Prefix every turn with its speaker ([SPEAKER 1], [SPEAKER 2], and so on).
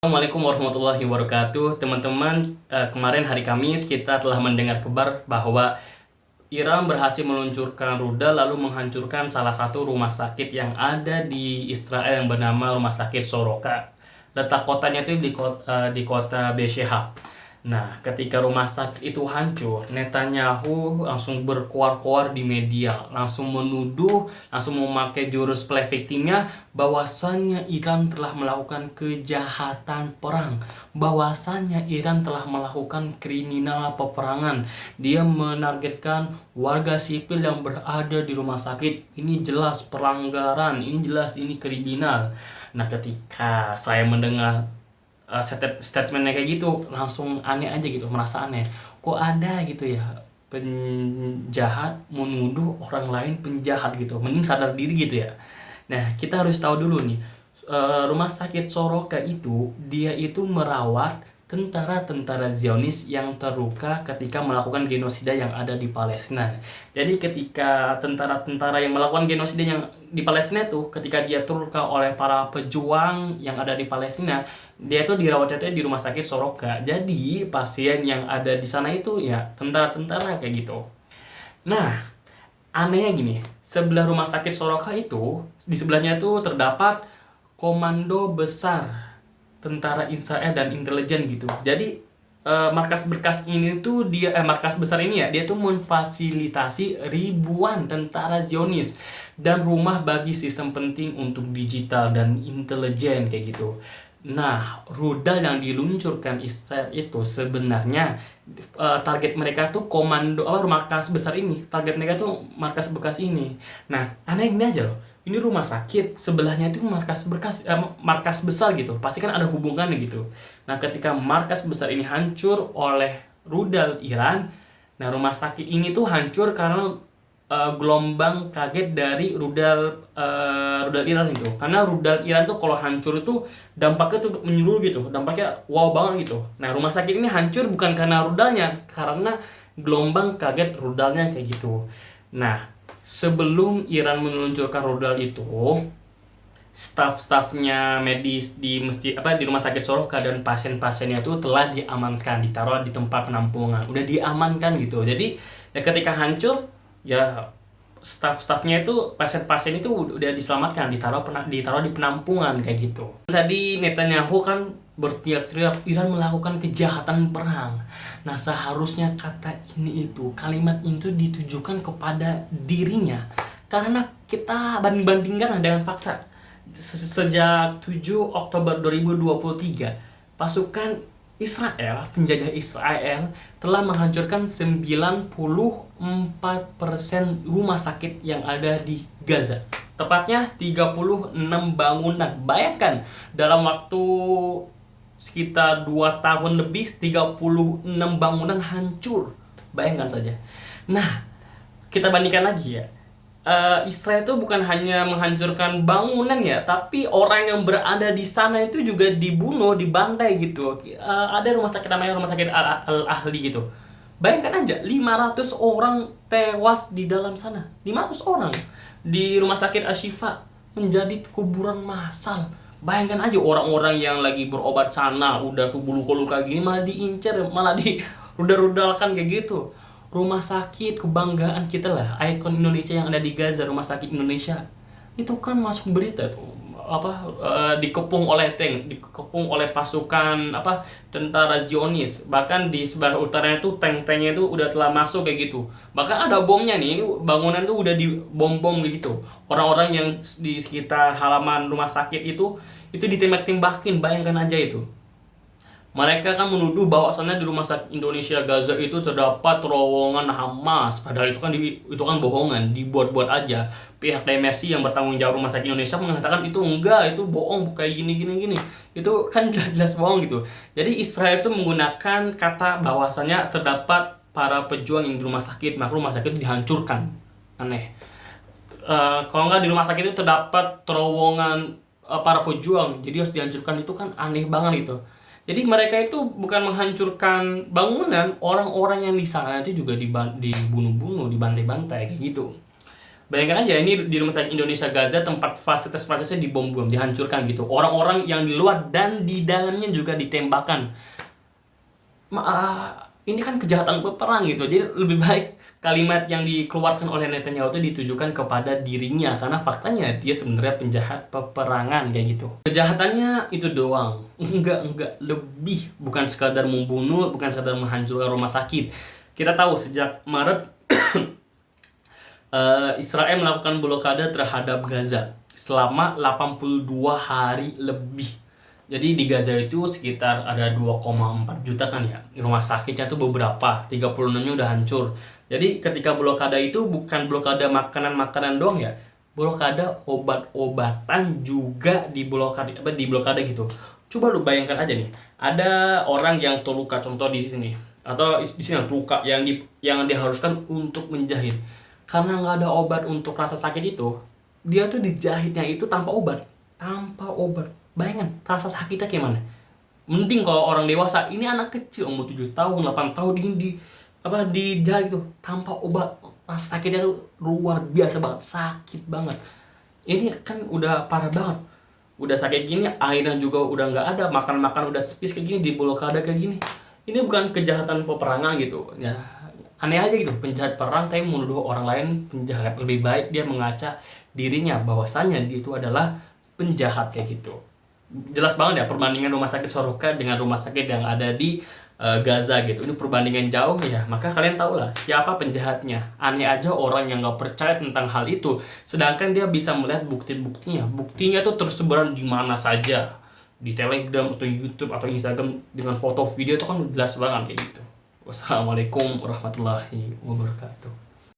[SPEAKER 1] Assalamualaikum warahmatullahi wabarakatuh, teman-teman. Kemarin hari Kamis kita telah mendengar kabar bahwa Iran berhasil meluncurkan rudal lalu menghancurkan salah satu rumah sakit yang ada di Israel yang bernama Rumah Sakit Soroka. Letak kotanya itu di kota Beersheba. Nah, ketika rumah sakit itu hancur, Netanyahu langsung berkoar-koar di media, langsung menuduh, langsung memakai jurus play victimnya bahwasannya Iran telah melakukan kejahatan perang, bahwasannya Iran telah melakukan kriminal peperangan. Dia menargetkan warga sipil yang berada di rumah sakit. Ini jelas pelanggaran, ini jelas ini kriminal. Nah, ketika saya mendengar statementnya kayak gitu, langsung aneh aja gitu, merasa aneh. Kok ada gitu ya penjahat menuduh orang lain penjahat gitu, mending sadar diri gitu ya. Nah, kita harus tahu dulu nih, rumah sakit Soroka itu dia itu merawat tentara-tentara Zionis yang terluka ketika melakukan genosida yang ada di Palestina. Jadi ketika tentara-tentara yang melakukan genosida yang di Palestina tuh, ketika dia terluka oleh para pejuang yang ada di Palestina, dia tuh dirawatnya di rumah sakit Soroka. Jadi pasien yang ada di sana itu ya tentara-tentara kayak gitu. Nah, anehnya gini, sebelah rumah sakit Soroka itu, di sebelahnya tuh terdapat komando besar tentara Israel dan intelijen gitu. Jadi markas besar ini ya, dia tuh memfasilitasi ribuan tentara Zionis dan rumah bagi sistem penting untuk digital dan intelijen kayak gitu. Nah, rudal yang diluncurkan Israel itu sebenarnya target mereka tuh markas besar ini. Target mereka tuh markas bekas ini. Nah, aneh gini aja loh. Ini rumah sakit, sebelahnya itu markas besar gitu. Pasti kan ada hubungannya gitu. Nah, ketika markas besar ini hancur oleh rudal Iran, nah rumah sakit ini tuh hancur karena gelombang kaget dari rudal Iran itu. Karena rudal Iran tuh kalau hancur itu dampaknya tuh menyeluruh gitu. Dampaknya wow banget gitu. Nah, rumah sakit ini hancur bukan karena rudalnya, karena gelombang kaget rudalnya kayak gitu. Nah, sebelum Iran meluncurkan rudal itu, staf-stafnya medis di rumah sakit Soroka dan pasien-pasiennya itu telah diamankan, ditaruh di tempat penampungan, udah diamankan gitu. Jadi ya ketika hancur ya staf-stafnya itu, pasien-pasien itu udah diselamatkan, ditaruh di penampungan kayak gitu. Tadi Netanyahu kan berteriak-teriak Iran melakukan kejahatan perang. Nah, seharusnya kalimat itu ditujukan kepada dirinya, karena kita banding-bandingkan dengan fakta. Sejak 7 Oktober 2023, pasukan Israel, penjajah Israel telah menghancurkan 94% rumah sakit yang ada di Gaza. Tepatnya 36 bangunan. Bayangkan, dalam waktu sekitar 2 tahun lebih 36 bangunan hancur. Bayangkan saja. Nah, kita bandingkan lagi ya. Israel itu bukan hanya menghancurkan bangunan ya, tapi orang yang berada di sana itu juga dibunuh, dibantai gitu. Ada rumah sakit namanya Rumah Sakit Al-Ahli gitu. Bayangkan aja, 500 orang tewas di dalam sana. 500 orang di Rumah Sakit Ashifa menjadi kuburan massal. Bayangkan aja orang-orang yang lagi berobat sana udah luka-luka gini malah diincar, malah rudal-rudalkan kayak gitu. Rumah sakit kebanggaan kita lah, ikon Indonesia yang ada di Gaza, Rumah Sakit Indonesia itu kan masuk berita tuh dikepung oleh pasukan tentara Zionis. Bahkan di sebelah utaranya tuh tank-tanknya itu udah telah masuk kayak gitu. Bahkan ada bomnya nih, ini bangunan tuh udah dibom-bom gitu. Orang-orang yang di sekitar halaman rumah sakit itu ditembak-tembakin, bayangkan aja itu. Mereka kan menuduh bahwasannya di Rumah Sakit Indonesia Gaza itu terdapat terowongan Hamas. Padahal itu kan bohongan, dibuat-buat aja. Pihak DMRC yang bertanggung jawab Rumah Sakit Indonesia mengatakan itu enggak, itu bohong, kayak gini. Itu kan jelas bohong gitu. Jadi Israel itu menggunakan kata bahwasannya terdapat para pejuang yang di rumah sakit, maka rumah sakit itu dihancurkan. Aneh. Kalau nggak di rumah sakit itu terdapat terowongan para pejuang, jadi harus dihancurkan, itu kan aneh banget gitu. Jadi mereka itu bukan menghancurkan bangunan, orang-orang yang di sana itu juga dibunuh-bunuh, dibantai-bantai kayak gitu. Bayangkan aja ini di rumah sakit Indonesia Gaza, tempat fasilitas-fasilitasnya dibom-bom, dihancurkan gitu. Orang-orang yang di luar dan di dalamnya juga ditembakkan. Ini kan kejahatan peperang gitu. Jadi lebih baik kalimat yang dikeluarkan oleh Netanyahu itu ditujukan kepada dirinya, karena faktanya dia sebenarnya penjahat peperangan kayak gitu. Kejahatannya itu doang, enggak lebih, bukan sekadar membunuh, bukan sekadar menghancurkan rumah sakit. Kita tahu sejak Maret Israel melakukan blokade terhadap Gaza selama 82 hari lebih. Jadi di Gaza itu sekitar ada 2,4 juta kan ya. Rumah sakitnya tuh beberapa, 36-nya udah hancur. Jadi ketika blokade itu bukan blokade makanan-makanan doang ya. Blokade obat-obatan juga di blokade gitu. Coba lu bayangkan aja nih. Ada orang yang terluka, contoh di sini, atau di sini terluka yang diharuskan untuk menjahit. Karena nggak ada obat untuk rasa sakit itu, dia tuh dijahitnya itu tanpa obat. Bayangkan rasa sakitnya kayak mana. Mending kalau orang dewasa, ini anak kecil umur 7 tahun 8 tahun ini dijahit itu tanpa obat. Rasa sakitnya tuh luar biasa banget, sakit banget. Ini kan udah parah banget. Udah sakit gini, airnya juga udah nggak ada, makan udah tipis kayak gini, di blokade kayak gini. Ini bukan kejahatan peperangan gitu ya. Aneh aja gitu, penjahat perang tapi menuduh orang lain penjahat. Lebih baik dia mengaca dirinya bahwasannya dia itu adalah penjahat kayak gitu. Jelas banget ya perbandingan rumah sakit Soroka dengan rumah sakit yang ada di Gaza gitu. Ini perbandingan jauh ya. Maka kalian tahu lah siapa penjahatnya. Aneh aja orang yang nggak percaya tentang hal itu, sedangkan dia bisa melihat bukti-buktinya. Buktinya tuh tersebaran di mana saja, di Telegram atau YouTube atau Instagram dengan foto video itu kan jelas banget kayak gitu. Wassalamualaikum warahmatullahi wabarakatuh.